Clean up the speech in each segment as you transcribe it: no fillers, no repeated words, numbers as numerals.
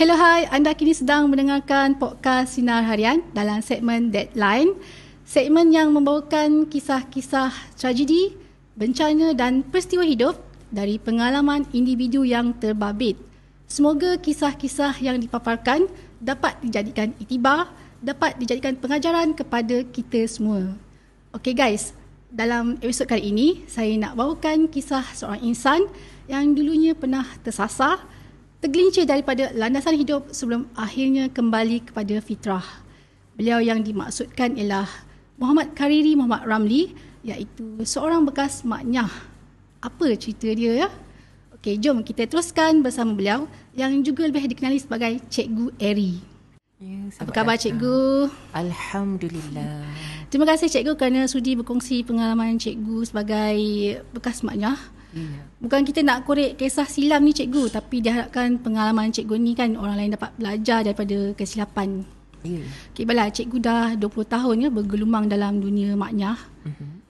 Hello, hai. Anda kini sedang mendengarkan podcast Sinar Harian dalam segmen Deadline. Segmen yang membawakan kisah-kisah tragedi, bencana dan peristiwa hidup dari pengalaman individu yang terbabit. Semoga kisah-kisah yang dipaparkan dapat dijadikan iktibar, dapat dijadikan pengajaran kepada kita semua. Okey guys, dalam episod kali ini, saya nak bawakan kisah seorang insan yang dulunya pernah tersasar, tergelincir daripada landasan hidup sebelum akhirnya kembali kepada fitrah. Beliau yang dimaksudkan ialah Muhammad Kariri Muhammad Ramli, iaitu seorang bekas maknyah. Apa cerita dia ya? Okey, jom kita teruskan bersama beliau yang juga lebih dikenali sebagai Cikgu Eri. Ya, apa khabar Cikgu? Alhamdulillah. Terima kasih Cikgu kerana sudi berkongsi pengalaman Cikgu sebagai bekas maknyah. Ya. Bukan kita nak korek kisah silam ni Cikgu, tapi diharapkan pengalaman Cikgu ni kan orang lain dapat belajar daripada kesilapan. Ya. Okay, baiklah, Cikgu dah 20 tahun ya bergelumang dalam dunia maknyah.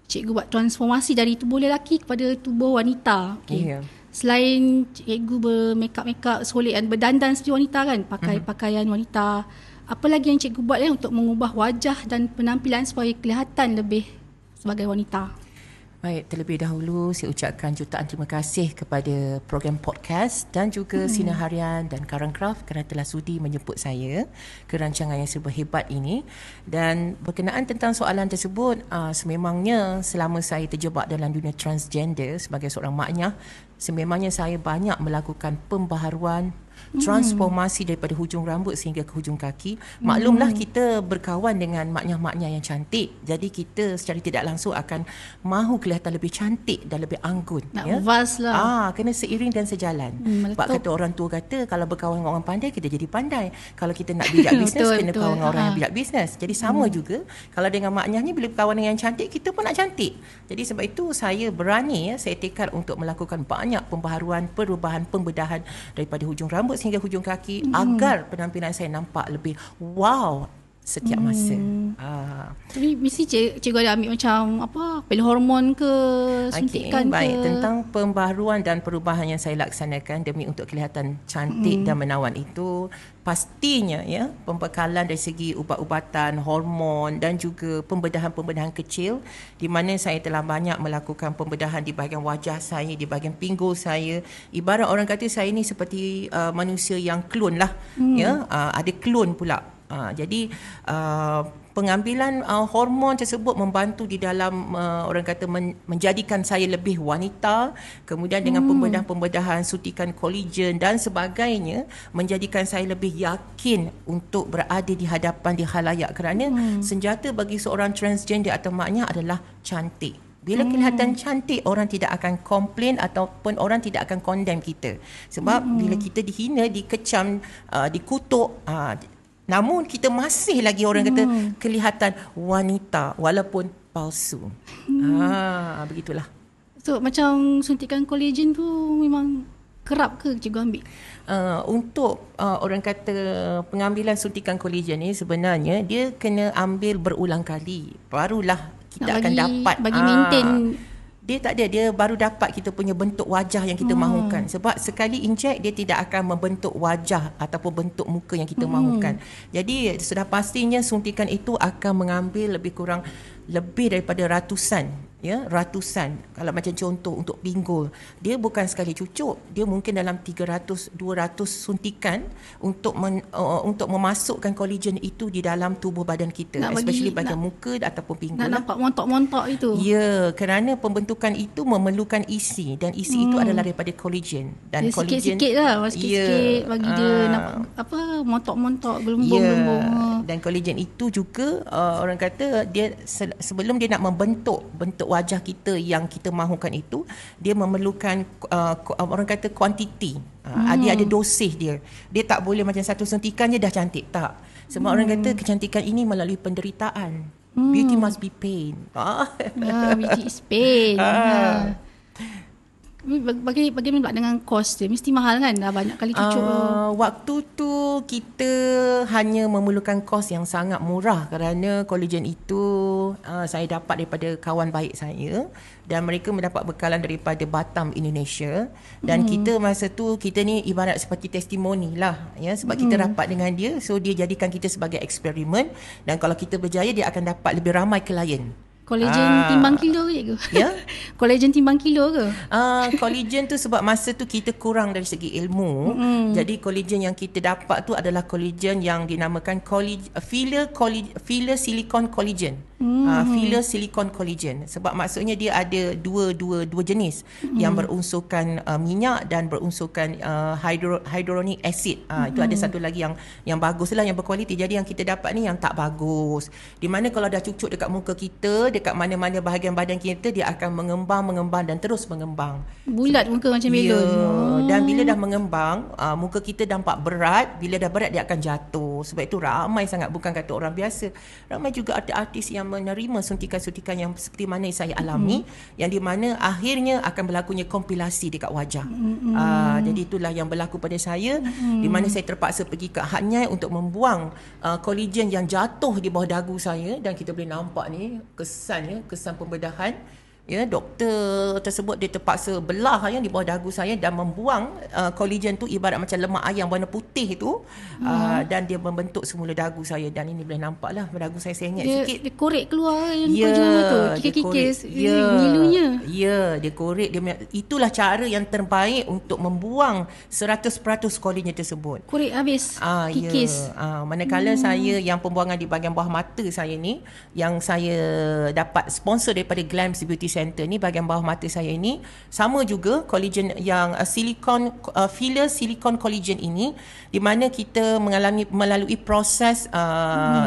Cikgu buat transformasi dari tubuh lelaki kepada tubuh wanita. Okay. Ya. Selain Cikgu bermakeup solid dan berdandan seperti wanita kan, pakai pakaian wanita, apa lagi yang Cikgu buat untuk mengubah wajah dan penampilan supaya kelihatan lebih sebagai wanita? Baik, terlebih dahulu saya ucapkan jutaan terima kasih kepada program podcast dan juga Sinar Harian dan Karangcraft kerana telah sudi menjemput saya ke rancangan yang serba hebat ini. Dan berkenaan tentang soalan tersebut, sememangnya selama saya terjebak dalam dunia transgender sebagai seorang maknyah, sememangnya saya banyak melakukan pembaharuan, transformasi daripada hujung rambut sehingga ke hujung kaki. Maklumlah kita berkawan dengan maknyah-maknyah yang cantik, jadi kita secara tidak langsung akan mahu kelihatan lebih cantik dan lebih anggun. Nak vas lah. Kena seiring dan sejalan. Sebab kata orang tua kata kalau berkawan dengan orang pandai kita jadi pandai. Kalau kita nak bijak bisnes kena kawan dengan orang yang bijak bisnes. Jadi sama juga kalau dengan maknyah ni bila berkawan dengan yang cantik kita pun nak cantik. Jadi sebab itu saya berani saya tekad untuk melakukan banyak pembaharuan, perubahan, pembedahan daripada hujung rambut sehingga hujung kaki agar penampilan saya nampak lebih wow setiap masa. Tapi mesti cikgu ada ambil macam pilih hormon ke, suntikan ke? Baik, tentang pembaharuan dan perubahan yang saya laksanakan demi untuk kelihatan cantik dan menawan itu, pastinya ya pembekalan dari segi ubat-ubatan, hormon dan juga pembedahan-pembedahan kecil di mana saya telah banyak melakukan pembedahan di bahagian wajah saya, di bahagian pinggul saya. Ibarat orang kata saya ni seperti manusia yang klon lah, ya, ada klon pula. Jadi pengambilan hormon tersebut membantu di dalam orang kata menjadikan saya lebih wanita, kemudian dengan pembedahan-pembedahan suntikan kolagen dan sebagainya menjadikan saya lebih yakin untuk berada di hadapan di khalayak kerana senjata bagi seorang transgender atau maknyah adalah cantik. Bila kelihatan cantik, orang tidak akan komplain ataupun orang tidak akan condemn kita. Sebab bila kita dihina, dikecam, dikutuk, namun kita masih lagi orang kata kelihatan wanita walaupun palsu. Begitulah. So macam suntikan kolagen tu memang kerap ke cikgu ambil? Untuk orang kata pengambilan suntikan kolagen ni sebenarnya dia kena ambil berulang kali. Barulah kita akan dapat bagi maintain. Dia tak ada, dia baru dapat kita punya bentuk wajah yang kita mahukan. Sebab sekali injek dia tidak akan membentuk wajah ataupun bentuk muka yang kita mahukan. Jadi sudah pastinya suntikan itu akan mengambil lebih daripada ratusan. Kalau macam contoh untuk pinggul, dia bukan sekali cucuk, dia mungkin dalam 300-200 suntikan untuk memasukkan kolagen itu di dalam tubuh badan kita, especially bahagian muka ataupun pinggul. Nak nampak montok-montok itu. Ya, kerana pembentukan itu memerlukan isi dan isi itu adalah daripada kolagen dan kolagen sikit-sikit lah, sikit-sikit bagi dia nampak montok-montok, gelembung-gelembung. Dan kolagen itu juga orang kata dia sebelum dia nak membentuk wajah kita yang kita mahukan itu, dia memerlukan orang kata kuantiti. Dia ada dosis dia. Dia tak boleh macam satu suntikan je dah cantik, tak. Sebab orang kata kecantikan ini melalui penderitaan. Beauty must be pain. Beauty is pain. Bagaimana pula dengan kos dia? Mesti mahal kan? Dah banyak kali cucuk. Waktu tu kita hanya memerlukan kos yang sangat murah kerana collagen itu saya dapat daripada kawan baik saya dan mereka mendapat bekalan daripada Batam, Indonesia, dan kita masa tu kita ni ibarat seperti testimoni lah ya, sebab kita rapat dengan dia, so dia jadikan kita sebagai eksperimen, dan kalau kita berjaya dia akan dapat lebih ramai klien. Kolagen timbang kilo ke cikgu? Ya? Kolagen timbang kilo ke? Collagen tu sebab masa tu kita kurang dari segi ilmu. Jadi collagen yang kita dapat tu adalah collagen yang dinamakan filler silicone collagen. Filler silicone collagen. Sebab maksudnya dia ada dua jenis yang berunsurkan minyak dan berunsurkan hyaluronic acid. Itu ada satu lagi yang bagus lah, yang berkualiti. Jadi yang kita dapat ni yang tak bagus. Di mana kalau dah cucuk dekat muka kita, dekat mana-mana bahagian badan kita, dia akan mengembang dan terus mengembang. Bulat muka macam belon. Dan bila dah mengembang, muka kita nampak berat. Bila dah berat dia akan jatuh. Sebab itu ramai sangat, bukan kata orang biasa, ramai juga artis yang menerima suntikan-suntikan yang seperti mana saya alami, yang di mana akhirnya akan berlakunya kompilasi dekat wajah. Jadi itulah yang berlaku pada saya, di mana saya terpaksa pergi ke Hanyai untuk membuang collagen yang jatuh di bawah dagu saya, dan kita boleh nampak ni kesan pembedahan. Ya, doktor tersebut dia terpaksa belah yang di bawah dagu saya dan membuang collagen tu ibarat macam lemak ayam warna putih tu, dan dia membentuk semula dagu saya, dan ini boleh nampak lah dagu saya sengit sikit. Dia korek keluar yang kau tu, kikis-kikis ngilunya. Ya, dia korek. Itulah cara yang terbaik untuk membuang 100% collagen tersebut. Korek habis, kikis. Manakala saya yang pembuangan di bahagian bawah mata saya ni, yang saya dapat sponsor daripada Glams Beauty Center ni, bahagian bawah mata saya ini sama juga collagen yang filler silicone collagen ini, di mana kita melalui proses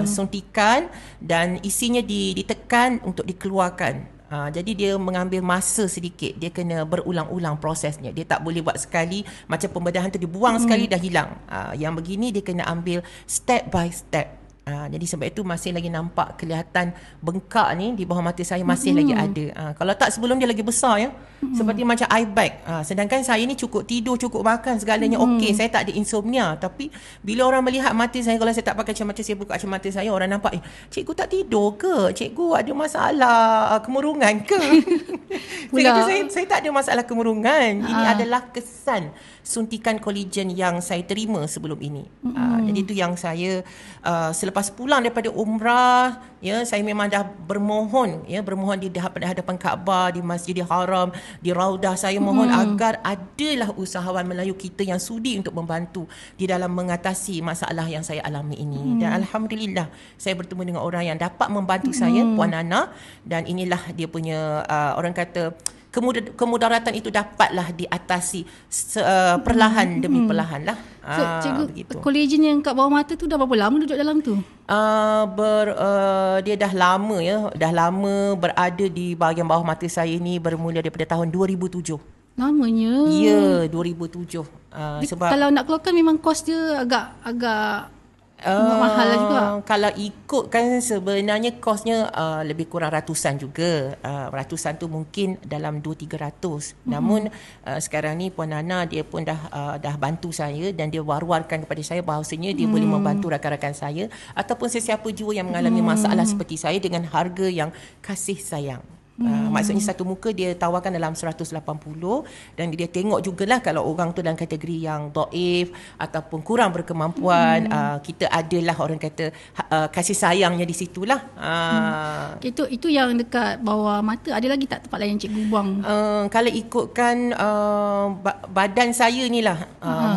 suntikan dan isinya ditekan untuk dikeluarkan. Jadi dia mengambil masa sedikit, dia kena berulang-ulang prosesnya. Dia tak boleh buat sekali macam pembedahan tu dibuang sekali dah hilang. Yang begini dia kena ambil step by step. Jadi sebab itu masih lagi nampak kelihatan bengkak ni di bawah mata saya masih lagi ada. Kalau tak sebelum dia lagi besar ya. Seperti macam eye bag. Sedangkan saya ni cukup tidur, cukup makan, segalanya okey. Saya tak ada insomnia. Tapi bila orang melihat mata saya, kalau saya tak pakai kacamata, saya buka kacamata saya, orang nampak, cikgu tak tidur ke? Cikgu ada masalah kemurungan ke? Saya kata saya tak ada masalah kemurungan. Ini adalah kesan suntikan collagen yang saya terima sebelum ini. Jadi itu yang saya selepas pulang daripada umrah, ya, saya memang dah bermohon di hadapan Kaabah, di Masjidil Haram, di Raudah, saya mohon agar adalah usahawan Melayu kita yang sudi untuk membantu di dalam mengatasi masalah yang saya alami ini. Dan alhamdulillah saya bertemu dengan orang yang dapat membantu saya, Puan Nana, dan inilah dia punya orang kata kemudaratan itu dapatlah diatasi perlahan demi perlahan lah. So, cikgu, collagen yang kat bawah mata tu dah berapa lama duduk dalam tu? Dia dah lama berada di bahagian bawah mata saya ni, bermula daripada tahun 2007. Lamanya? Ya, 2007. Sebab kalau nak keluarkan memang kos dia agak mahal lah juga. Kalau ikutkan sebenarnya kosnya lebih kurang ratusan juga. Ratusan tu mungkin dalam 200-300. Namun sekarang ni Puan Nana dia pun dah bantu saya, dan dia war-warkan kepada saya bahawasanya dia boleh membantu rakan-rakan saya ataupun sesiapa jua yang mengalami masalah seperti saya dengan harga yang kasih sayang. Maksudnya satu muka dia tawarkan dalam 180, dan dia tengok jugalah kalau orang tu dalam kategori yang dhaif ataupun kurang berkemampuan, kita adalah orang kata kasih sayangnya di situlah. Itu yang dekat bawah mata. Ada lagi tak tempat lain cikgu buang? Kalau ikutkan badan saya ni lah,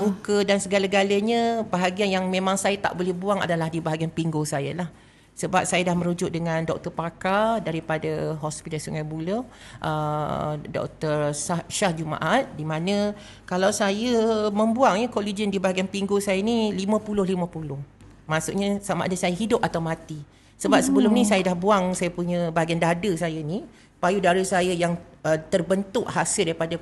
muka dan segala-galanya, bahagian yang memang saya tak boleh buang adalah di bahagian pinggul saya lah. Sebab saya dah merujuk dengan doktor pakar daripada Hospital Sungai Buloh, Dr. Syah Jumaat, di mana kalau saya membuang collagen di bahagian pinggul saya ni 50-50. Maksudnya sama ada saya hidup atau mati. Sebab sebelum ni saya dah buang saya punya bahagian dada saya ni, payudara saya yang terbentuk hasil daripada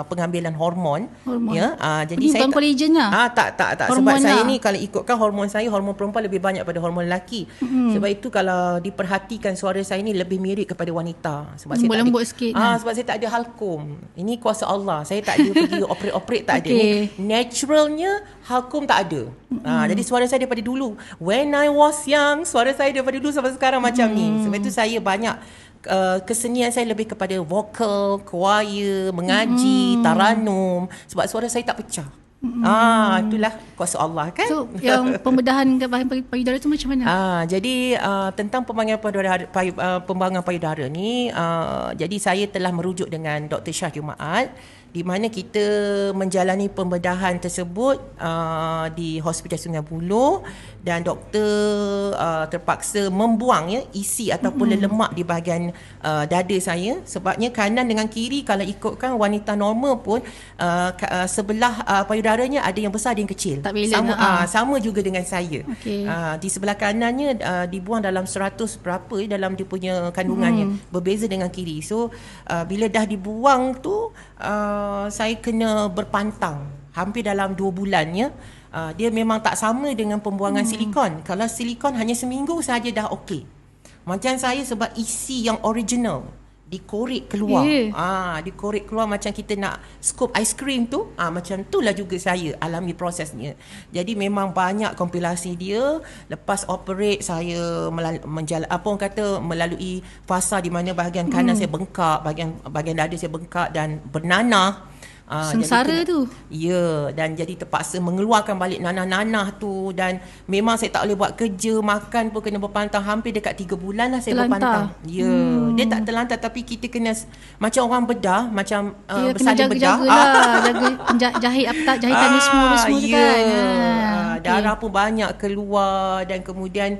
pengambilan hormon. Ya, jadi saya bukan kolagen lah. Tak Hormon sebab saya lah. ni kalau ikutkan hormon saya, hormon perempuan lebih banyak pada hormon lelaki. Sebab itu kalau diperhatikan suara saya ni lebih mirip kepada wanita. Sebab saya lembut sikit. sebab saya tak ada halkum. Ini kuasa Allah. Saya tak ada pergi operate tak ada. Ni naturalnya halkum tak ada. Jadi suara saya daripada dulu. When I was young, suara saya daripada dulu sampai sekarang macam ni. Sebab itu saya banyak kesenian saya lebih kepada vokal, choir, mengaji, taranum, sebab suara saya tak pecah. Itulah kuasa Allah kan. So yang pembedahan payudara tu macam mana? Jadi tentang pembangunan payudara ni, jadi saya telah merujuk dengan Dr. Shah Jumaat, di mana kita menjalani pembedahan tersebut di Hospital Sungai Buloh, dan doktor terpaksa membuang isi ataupun lemak di bahagian dada saya. Sebabnya kanan dengan kiri kalau ikutkan wanita normal pun sebelah payudaranya ada yang besar, ada yang kecil. Tak balance. Sama juga dengan saya. Okay. Di sebelah kanannya dibuang dalam 100 berapa dalam dia punya kandungannya, berbeza dengan kiri. So bila dah dibuang tu saya kena berpantang hampir dalam 2 bulan ya. Dia memang tak sama dengan pembuangan silikon. Kalau silikon hanya seminggu saja dah okey. Macam saya sebab isi yang original dikorek keluar. Dikorek keluar macam kita nak scoop aiskrim tu. Macam itulah juga saya alami prosesnya. Jadi memang banyak kompilasi dia. Lepas operate saya melalui fasa di mana bahagian kanan saya bengkak, bahagian dada saya bengkak dan bernanah. Sengsara tu. Ya, dan jadi terpaksa mengeluarkan balik nanah-nanah tu, dan memang saya tak boleh buat kerja, makan pun kena berpantang. Hampir dekat 3 bulan lah saya berpantang. Ya, dia tak terlantar tapi kita kena macam orang bedah, macam bersalin bedah. Jaga jahit jahitan ni semua tu kan. Darah pun banyak keluar, dan kemudian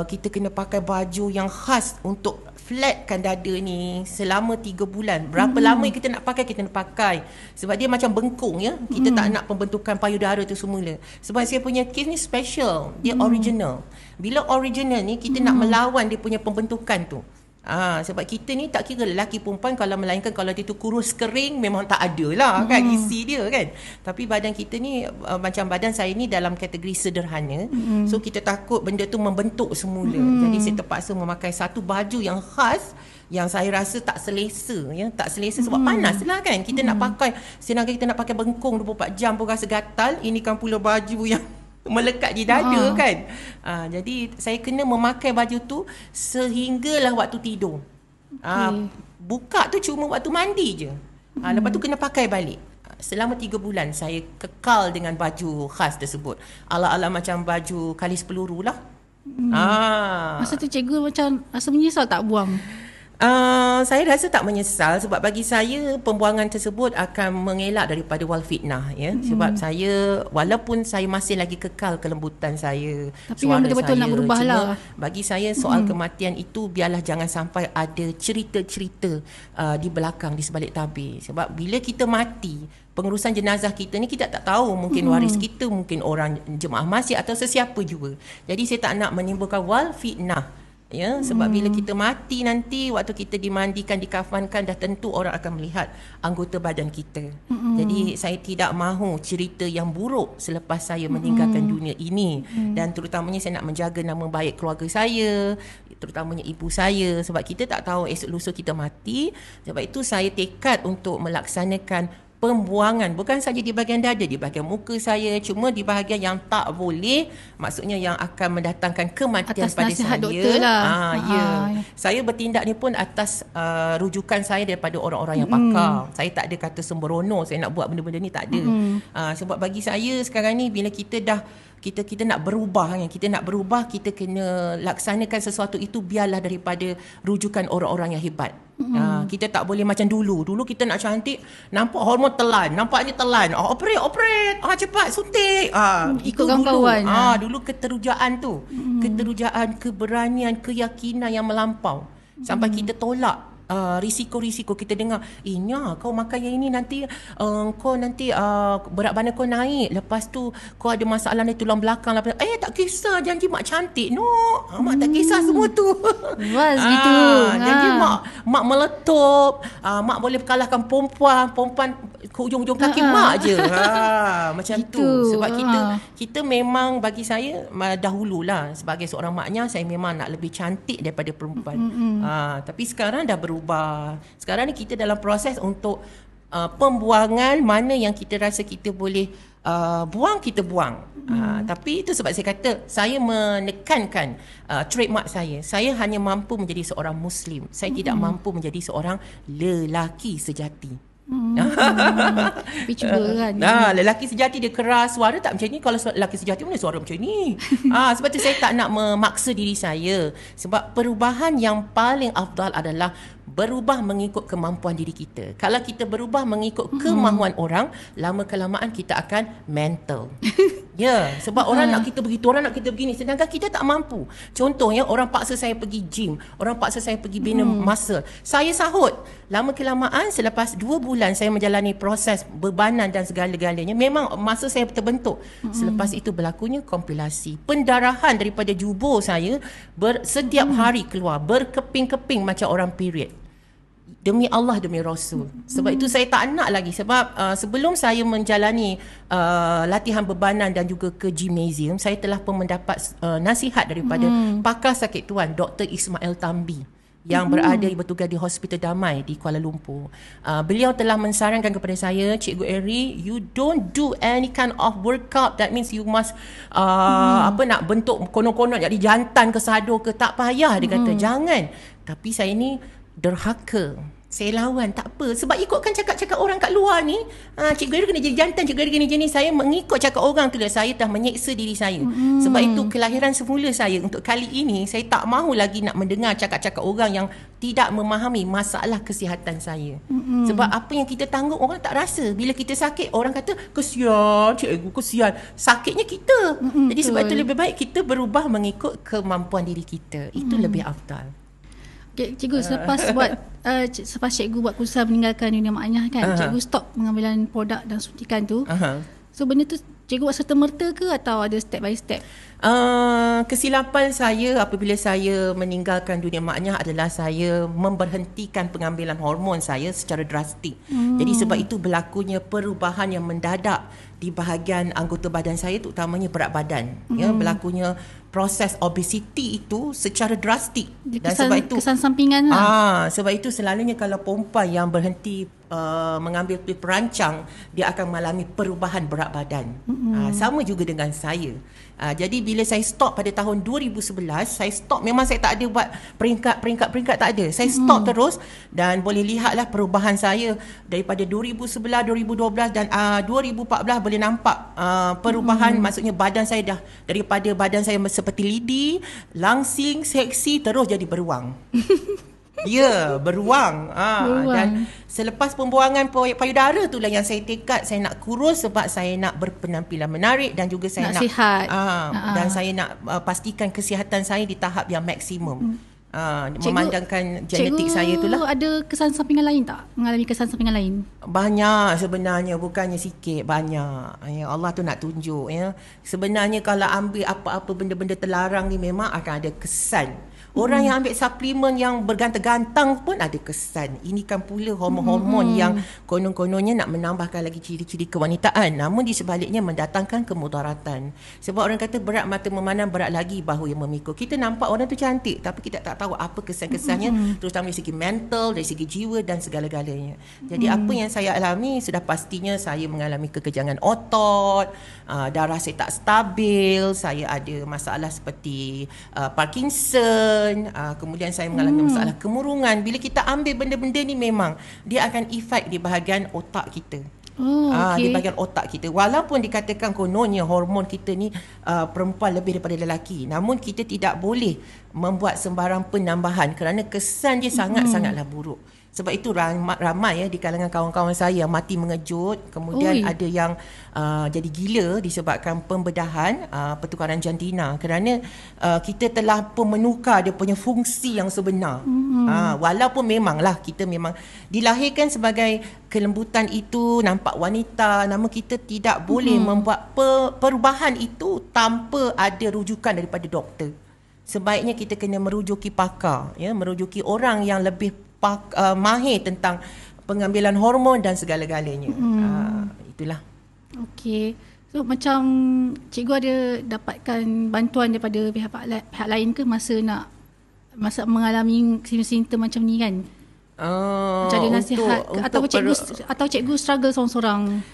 kita kena pakai baju yang khas untuk flatkan dada ni selama 3 bulan. Berapa lama kita nak pakai, sebab dia macam bengkung ya. Kita tak nak pembentukan payudara tu semula. Sebab saya punya kes ni special, dia original. Bila original ni kita nak melawan dia punya pembentukan tu. Sebab kita ni tak kira lelaki perempuan, kalau melainkan kalau dia tu kurus kering memang tak ada lah kan isi dia kan. Tapi badan kita ni macam badan saya ni dalam kategori sederhana. So kita takut benda tu membentuk semula. Jadi saya terpaksa memakai satu baju yang khas yang saya rasa tak selesa ya, tak selesa sebab panas lah kan. Kita nak pakai, sedangkan kita nak pakai bengkung 24 jam pun rasa gatal. Ini kan pula baju yang melekat di dada kan. Jadi saya kena memakai baju tu sehinggalah waktu tidur. Buka tu cuma waktu mandi je. Lepas tu kena pakai balik. Selama 3 bulan saya kekal dengan baju khas tersebut. Ala-ala macam baju kalis peluru lah. Masa tu cikgu macam rasa menyesal tak buang? Saya rasa tak menyesal, sebab bagi saya pembuangan tersebut akan mengelak daripada wal fitnah ya. Sebab saya, walaupun saya masih lagi kekal kelembutan saya, tapi memang betul-betul nak berubah lah. Bagi saya soal kematian itu biarlah jangan sampai ada cerita-cerita di belakang, di sebalik tabir. Sebab bila kita mati, pengurusan jenazah kita ni kita tak tahu, mungkin waris kita, mungkin orang jemaah masjid atau sesiapa juga. Jadi saya tak nak menimbulkan wal fitnah. Ya, sebab bila kita mati nanti, waktu kita dimandikan, dikafankan, dah tentu orang akan melihat anggota badan kita. Jadi saya tidak mahu cerita yang buruk selepas saya meninggalkan dunia ini. Dan terutamanya saya nak menjaga nama baik keluarga saya, terutamanya ibu saya, sebab kita tak tahu esok lusa kita mati. Sebab itu saya tekad untuk melaksanakan pembuangan bukan saja di bahagian dada, di bahagian muka saya, cuma di bahagian yang tak boleh, maksudnya yang akan mendatangkan kematian atas pada nasihat saya. Doktor lah. Saya bertindak ni pun atas rujukan saya daripada orang-orang yang pakar. Saya tak ada kata sembrono saya nak buat benda-benda ni, tak ada. Sebab bagi saya sekarang ni, bila kita dah kita nak berubah kan, kita kena laksanakan sesuatu itu biarlah daripada rujukan orang-orang yang hebat. Kita tak boleh macam dulu kita nak cantik, nampak hormon telan, nampak ni telan, operate cepat suntik, ikut kawan-kawan. Dulu keterujaan tu, keterujaan, keberanian, keyakinan yang melampau sampai kita tolak risiko-risiko. Kita dengar, Nya kau makan yang ini nanti kau nanti berat badan kau naik, lepas tu kau ada masalah ni tulang belakang lah. Tak kisah, janji mak cantik. No, mak tak kisah semua tu. Was gitu. Janji mak meletup, mak boleh kalahkan perempuan ke ujung-ujung kaki mak je. Macam gitu. tu. Sebab kita memang, bagi saya dahululah sebagai seorang maknya, saya memang nak lebih cantik daripada perempuan. Tapi sekarang dah berubah. Sekarang ni kita dalam proses untuk pembuangan mana yang kita rasa kita boleh buang, kita buang. Tapi itu sebab saya kata, saya menekankan trademark saya. Saya hanya mampu menjadi seorang Muslim. Saya tidak mampu menjadi seorang lelaki sejati. Tapi cuba kan. Lelaki sejati dia keras, suara tak macam ni. Kalau lelaki sejati mana suara macam ni? Sebab tu saya tak nak memaksa diri saya. Sebab perubahan yang paling afdal adalah berubah mengikut kemampuan diri kita. Kalau kita berubah mengikut kemahuan orang, lama kelamaan kita akan mental. Sebab orang nak kita begitu, orang nak kita begini, sedangkan kita tak mampu. Contohnya, orang paksa saya pergi gym, orang paksa saya pergi bina muscle. Saya sahut. Lama kelamaan, selepas 2 bulan saya menjalani proses bebanan dan segala-galanya, memang masa saya terbentuk. Selepas itu berlakunya kompilasi. Pendarahan daripada jubur saya setiap hari keluar, berkeping-keping macam orang period. Demi Allah, demi Rasul. Sebab itu saya tak nak lagi. Sebab sebelum saya menjalani latihan bebanan dan juga ke gymnasium, saya telah pun mendapat nasihat daripada pakar sakit tuan, Dr. Ismail Tambi, yang berada bertugas di Hospital Damai di Kuala Lumpur. Beliau telah mensarankan kepada saya, Cikgu Eri, you don't do any kind of workout. That means you must nak bentuk konon-konon jadi jantan ke sado ke, tak payah. Dia kata jangan. Tapi saya ni derhaka, saya lawan, tak apa. Sebab ikutkan cakap-cakap orang kat luar ni, Cikgu Eri kena jadi jantan, Cikgu Eri kena jadi. Saya mengikut cakap orang tu, saya dah menyeksa diri saya. Sebab itu kelahiran semula saya untuk kali ini, saya tak mahu lagi nak mendengar cakap-cakap orang yang tidak memahami masalah kesihatan saya. Sebab apa yang kita tanggung orang tak rasa. Bila kita sakit, orang kata, kesian cikgu, kesian. Sakitnya kita. Jadi sebab itu lebih baik kita berubah mengikut kemampuan diri kita. Itu lebih afdal. Okay, cikgu, selepas cikgu buat keputusan meninggalkan dunia maknyah kan, cikgu stop pengambilan produk dan suntikan tu. So benda tu cikgu buat serta-merta ke atau ada step by step? Kesilapan saya apabila saya meninggalkan dunia maknyah adalah saya memberhentikan pengambilan hormon saya secara drastik. Jadi sebab itu berlakunya perubahan yang mendadak di bahagian anggota badan saya, terutamanya berat badan. Berlakunya proses obesity itu secara drastik. Dan sebab itu kesan sampingan lah. Sebab itu selalunya kalau perempuan yang berhenti mengambil pil perancang, dia akan mengalami perubahan berat badan. Sama juga dengan saya. Jadi bila saya stop pada tahun 2011, saya stop. Memang saya tak ada buat peringkat tak ada. Saya stop terus, dan boleh lihatlah perubahan saya daripada 2011, 2012 dan 2014 boleh nampak perubahan. Maksudnya badan saya dah daripada badan saya seperti lidi, langsing, seksi, terus jadi beruang. Beruang. Dan selepas pembuangan payudara itulah yang saya tekad saya nak kurus, sebab saya nak berpenampilan menarik dan juga saya nak sihat. Dan saya nak pastikan kesihatan saya di tahap yang maksimum. Memandangkan genetik saya itulah. Ada kesan sampingan lain tak? Mengalami kesan sampingan lain? Banyak sebenarnya, bukannya sikit, banyak. Allah tu nak tunjuk Sebenarnya kalau ambil apa-apa benda-benda terlarang ni memang akan ada kesan. Orang yang ambil suplemen yang bergantang-gantang pun ada kesan. Ini kan pula hormon-hormon yang konon-kononnya nak menambahkan lagi ciri-ciri kewanitaan, namun di sebaliknya mendatangkan kemudaratan. Sebab orang kata berat mata memandang, berat lagi bahu yang memikul. Kita nampak orang tu cantik, tapi kita tak tahu apa kesan-kesannya, terutama dari segi mental, dari segi jiwa dan segala-galanya. Jadi apa yang saya alami, sudah pastinya saya mengalami kekejangan otot, darah saya tak stabil, saya ada masalah seperti Parkinson, kemudian saya mengalami masalah kemurungan. Bila kita ambil benda-benda ni, memang dia akan efek di bahagian otak kita. Di bahagian otak kita. Walaupun dikatakan kononnya hormon kita ni perempuan lebih daripada lelaki, namun kita tidak boleh membuat sembarang penambahan kerana kesan dia sangat-sangatlah buruk. Sebab itu ramai ya di kalangan kawan-kawan saya yang mati mengejut, kemudian ada yang jadi gila disebabkan pembedahan pertukaran jantina, kerana kita telah pun menukar dia punya fungsi yang sebenar. Walaupun memanglah kita memang dilahirkan sebagai kelembutan itu, nampak wanita, namun kita tidak boleh membuat perubahan itu tanpa ada rujukan daripada doktor. Sebaiknya kita kena merujuki pakar, ya, merujuki orang yang lebih mahir tentang pengambilan hormon dan segala-galanya. Itulah. Okey. So macam cikgu ada dapatkan bantuan daripada pihak lain ke masa mengalami simptom macam ni kan? Macam ada nasihat atau cikgu struggle seorang-seorang?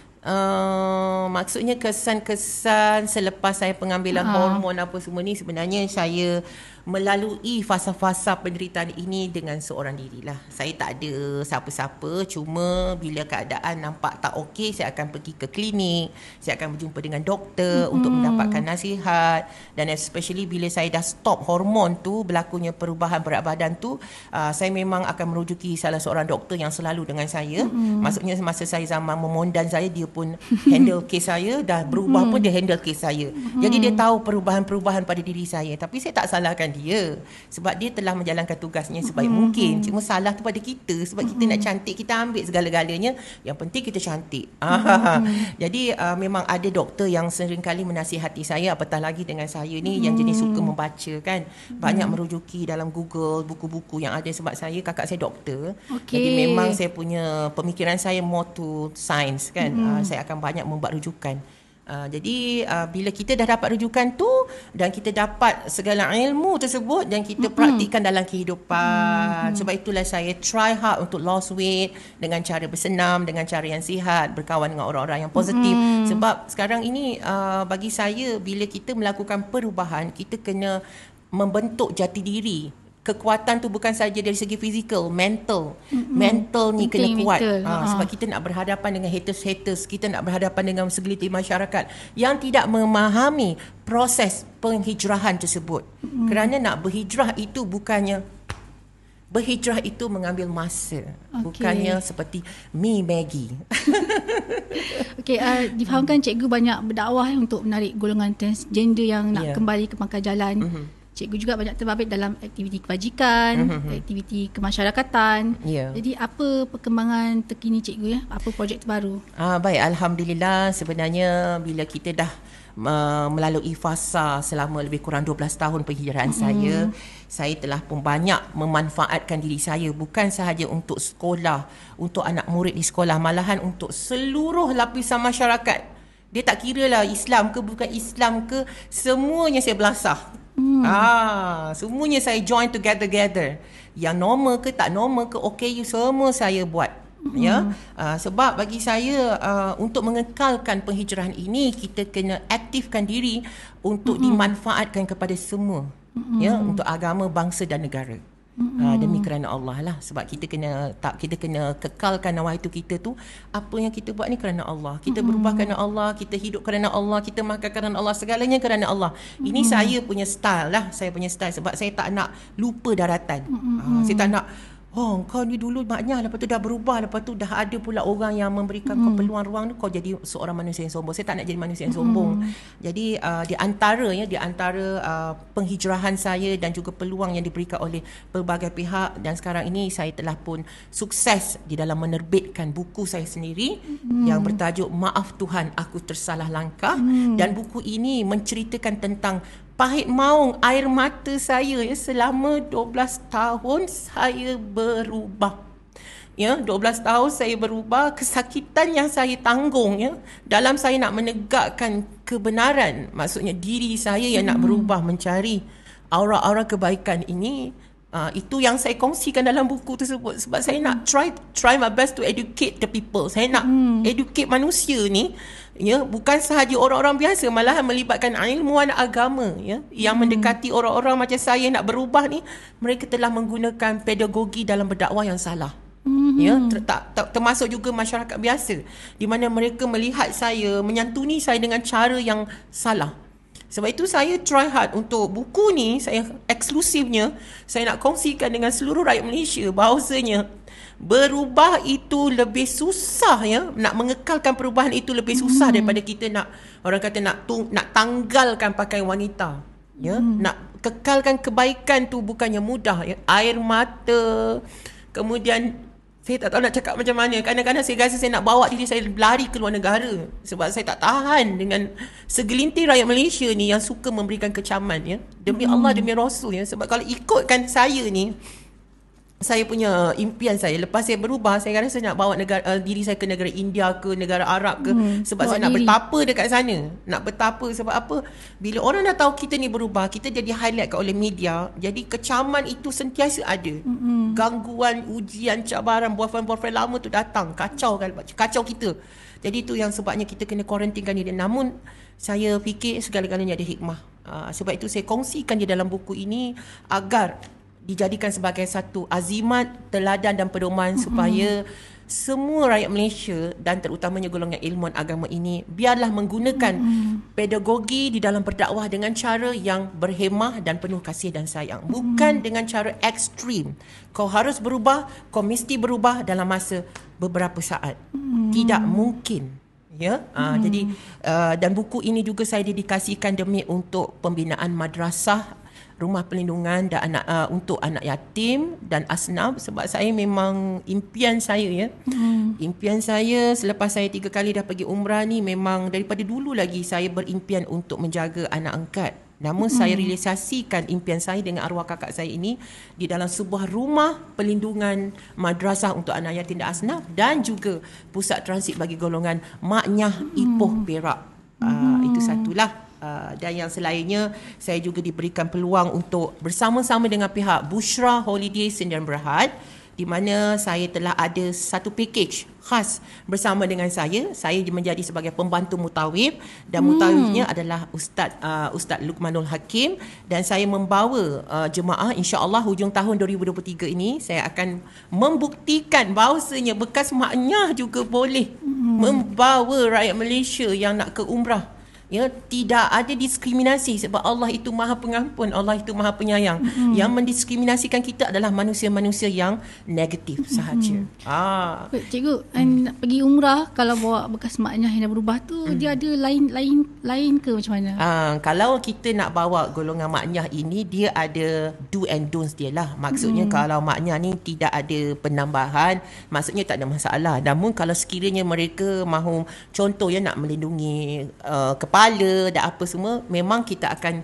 Maksudnya kesan-kesan selepas saya pengambilan hormon apa semua ni, sebenarnya saya melalui fasa-fasa penderitaan ini dengan seorang dirilah. Saya tak ada siapa-siapa, cuma bila keadaan nampak tak okey, saya akan pergi ke klinik, saya akan berjumpa dengan doktor untuk mendapatkan nasihat. Dan especially bila saya dah stop hormon tu, berlakunya perubahan berat badan tu, saya memang akan merujuki salah seorang doktor yang selalu dengan saya. Maksudnya masa saya zaman memondan saya, dia pun handle kes saya, dah berubah pun dia handle kes saya. Jadi dia tahu perubahan-perubahan pada diri saya. Tapi saya tak salahkan dia, sebab dia telah menjalankan tugasnya sebaik mungkin. Cuma salah tu pada kita, sebab kita nak cantik, kita ambil segala-galanya, yang penting kita cantik. Jadi memang ada doktor yang sering kali menasihati saya, apatah lagi dengan saya ni yang jenis suka membaca kan, banyak merujuki dalam Google buku-buku yang ada, sebab saya, kakak saya doktor. Jadi memang saya punya pemikiran saya more to science kan. Saya akan banyak membuat rujukan. Jadi bila kita dah dapat rujukan tu dan kita dapat segala ilmu tersebut dan kita praktikkan dalam kehidupan, sebab itulah saya try hard untuk lost weight dengan cara bersenam, dengan cara yang sihat, berkawan dengan orang-orang yang positif. Sebab sekarang ini bagi saya, bila kita melakukan perubahan, kita kena membentuk jati diri. Kekuatan tu bukan saja dari segi fizikal, mental. Mental ni kena kuat. Sebab kita nak berhadapan dengan haters-haters, kita nak berhadapan dengan segelintir masyarakat yang tidak memahami proses penghijrahan tersebut. Kerana nak berhijrah itu bukannya, berhijrah itu mengambil masa. Bukannya seperti mi Maggie. Difahamkan cikgu banyak berdakwah untuk menarik golongan transgender yang nak kembali ke pangkal jalan. Cikgu juga banyak terbabit dalam aktiviti kebajikan, aktiviti kemasyarakatan. Jadi apa perkembangan terkini cikgu ya? Apa projek terbaru? Baik, alhamdulillah. Sebenarnya bila kita dah melalui fasa selama lebih kurang 12 tahun penghijrahan saya telah pun banyak memanfaatkan diri saya, bukan sahaja untuk sekolah, untuk anak murid di sekolah, malahan untuk seluruh lapisan masyarakat. Dia tak kira lah Islam ke bukan Islam ke, semuanya saya belasah. Semuanya saya join together. Yang normal ke tak normal ke, okay, semua saya buat. Sebab bagi saya untuk mengekalkan penghijrahan ini, kita kena aktifkan diri untuk dimanfaatkan kepada semua, untuk agama, bangsa dan negara. Demi kerana Allah lah. Sebab kita kena kekalkan nawaitu kita tu, apa yang kita buat ni kerana Allah. Kita berubah kerana Allah, kita hidup kerana Allah, kita makan kerana Allah, segalanya kerana Allah. Ini saya punya style lah. Saya punya style sebab saya tak nak lupa daratan. Saya tak nak, kau ni dulu maknya, lepas tu dah berubah, lepas tu dah ada pula orang yang memberikan kau peluang ruang, kau jadi seorang manusia yang sombong. Saya tak nak jadi manusia yang sombong. Jadi di antara penghijrahan saya dan juga peluang yang diberikan oleh pelbagai pihak, dan sekarang ini saya telah pun sukses di dalam menerbitkan buku saya sendiri yang bertajuk Maaf Tuhan, Aku Tersalah Langkah. Dan buku ini menceritakan tentang pahit maung air mata saya selama 12 tahun saya berubah. 12 tahun saya berubah, kesakitan yang saya tanggung dalam saya nak menegakkan kebenaran, maksudnya diri saya yang nak berubah mencari aura-aura kebaikan ini. Itu yang saya kongsikan dalam buku tersebut, sebab saya nak try my best to educate the people. Saya nak educate manusia ni, bukan sahaja orang-orang biasa, malahan melibatkan ilmuwan agama yang mendekati orang-orang macam saya nak berubah ni. Mereka telah menggunakan pedagogi dalam berdakwah yang salah. Termasuk juga masyarakat biasa, di mana mereka melihat saya, menyantuni saya dengan cara yang salah. Sebab itu saya try hard untuk buku ni, saya eksklusifnya saya nak kongsikan dengan seluruh rakyat Malaysia bahawasanya berubah itu lebih susah ya. Nak mengekalkan perubahan itu lebih susah daripada kita nak, orang kata nak tanggalkan pakaian wanita. Ya, nak kekalkan kebaikan tu bukannya mudah ya. Air mata, kemudian saya tak tahu nak cakap macam mana. Kadang-kadang saya rasa saya nak bawa diri saya lari ke luar negara sebab saya tak tahan dengan segelintir rakyat Malaysia ni yang suka memberikan kecaman ya. Demi Allah, demi Rasul ya. Sebab kalau ikutkan saya ni, saya punya impian saya lepas saya berubah, saya rasa nak bawa diri saya ke negara India ke negara Arab ke, sebab saya nak bertapa dekat sana. Nak bertapa sebab apa? Bila orang dah tahu kita ni berubah, kita jadi highlight oleh media. Jadi kecaman itu sentiasa ada. Gangguan, ujian, cabaran, boyfriend lama tu datang, kacau kita. Jadi itu yang sebabnya kita kena kuarantinkan diri. Namun saya fikir segala-galanya ada hikmah. Sebab itu saya kongsikan di dalam buku ini agar dijadikan sebagai satu azimat, teladan dan pedoman supaya semua rakyat Malaysia dan terutamanya golongan ilmuwan agama ini biarlah menggunakan pedagogi di dalam berdakwah dengan cara yang berhemah dan penuh kasih dan sayang, bukan dengan cara ekstrim. Kau harus berubah, kau mesti berubah dalam masa beberapa saat. Tidak mungkin. Ya, jadi dan buku ini juga saya dedikasikan demi untuk pembinaan madrasah, rumah perlindungan dan untuk anak yatim dan asnaf, sebab saya memang impian saya ya. Impian saya selepas saya 3 kali dah pergi umrah ni, memang daripada dulu lagi saya berimpian untuk menjaga anak angkat. Namun saya realisasikan impian saya dengan arwah kakak saya ini di dalam sebuah rumah perlindungan madrasah untuk anak yatim dan asnaf, dan juga pusat transit bagi golongan maknyah Ipoh Perak. Itu satulah. Dan yang selainnya, saya juga diberikan peluang untuk bersama-sama dengan pihak Bushra Holiday Sdn Bhd, di mana saya telah ada satu package khas bersama dengan saya. Saya menjadi sebagai pembantu mutawif, dan mutawifnya adalah Ustaz Luqmanul Hakim, dan saya membawa jemaah, insya-Allah hujung tahun 2023 ini saya akan membuktikan bahawasanya bekas maknyah juga boleh membawa rakyat Malaysia yang nak ke umrah. Ya, tidak ada diskriminasi sebab Allah itu Maha Pengampun, Allah itu Maha Penyayang. Yang mendiskriminasikan kita adalah manusia-manusia yang negatif sahaja. Cikgu, nak pergi umrah kalau bawa bekas maknyah yang dah berubah tu, dia ada lain ke macam mana? Kalau kita nak bawa golongan maknyah ini, dia ada do and don'ts dia lah. Maksudnya kalau maknyah ni tidak ada penambahan, maksudnya tak ada masalah. Namun kalau sekiranya mereka mahu, contoh ya, nak melindungi kepala dan apa semua, memang kita akan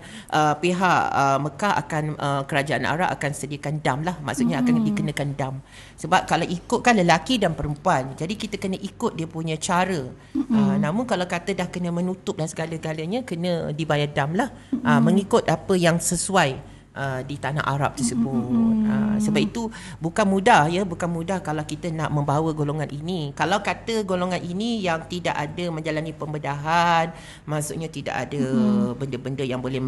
pihak Mekah akan kerajaan Arab akan sediakan dam lah. Maksudnya akan dikenakan dam. Sebab kalau ikutkan lelaki dan perempuan, jadi kita kena ikut dia punya cara. Namun kalau kata dah kena menutup dan segala-galanya, kena dibayar dam lah. Mengikut apa yang sesuai di tanah Arab tersebut. Sebab itu bukan mudah ya, bukan mudah kalau kita nak membawa golongan ini. Kalau kata golongan ini yang tidak ada menjalani pembedahan, maksudnya tidak ada benda-benda yang boleh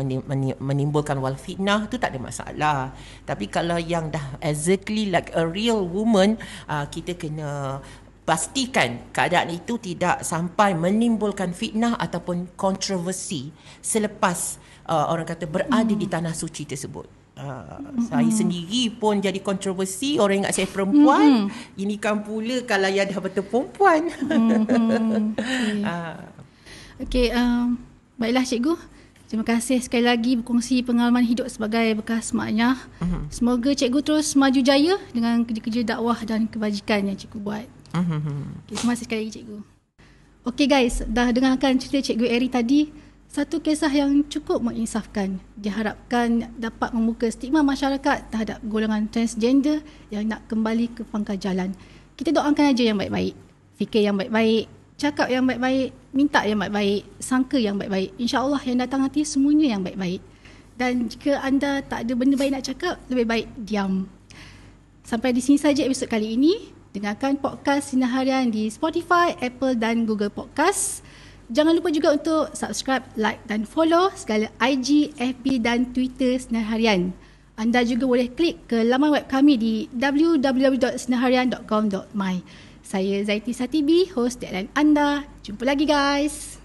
menimbulkan wal fitnah, tu tak ada masalah. Tapi kalau yang dah exactly like a real woman, kita kena pastikan keadaan itu tidak sampai menimbulkan fitnah ataupun kontroversi selepas orang kata berada di tanah suci tersebut. Saya sendiri pun jadi kontroversi. Orang ingat saya perempuan. Ini kan pula kalau yang dah betul perempuan. Okey, baiklah cikgu. Terima kasih sekali lagi berkongsi pengalaman hidup sebagai bekas maknyah. Semoga cikgu terus maju jaya dengan kerja-kerja dakwah dan kebajikan yang cikgu buat. Okay, terima kasih sekali lagi cikgu. Okey guys, dah dengarkan cerita Cikgu Eri tadi. Satu kisah yang cukup menginsafkan. Diharapkan dapat membuka stigma masyarakat terhadap golongan transgender yang nak kembali ke pangkal jalan. Kita doakan aja yang baik-baik. Fikir yang baik-baik, cakap yang baik-baik, minta yang baik-baik, sangka yang baik-baik. InsyaAllah yang datang nanti semuanya yang baik-baik. Dan jika anda tak ada benda baik nak cakap, lebih baik diam. Sampai di sini saja episod kali ini. Dengarkan podcast Sinar Harian di Spotify, Apple dan Google Podcast. Jangan lupa juga untuk subscribe, like dan follow segala IG, FB dan Twitter Sinar Harian. Anda juga boleh klik ke laman web kami di www.sinarharian.com.my. Saya Zaiti Satibi, host Deadline anda. Jumpa lagi guys.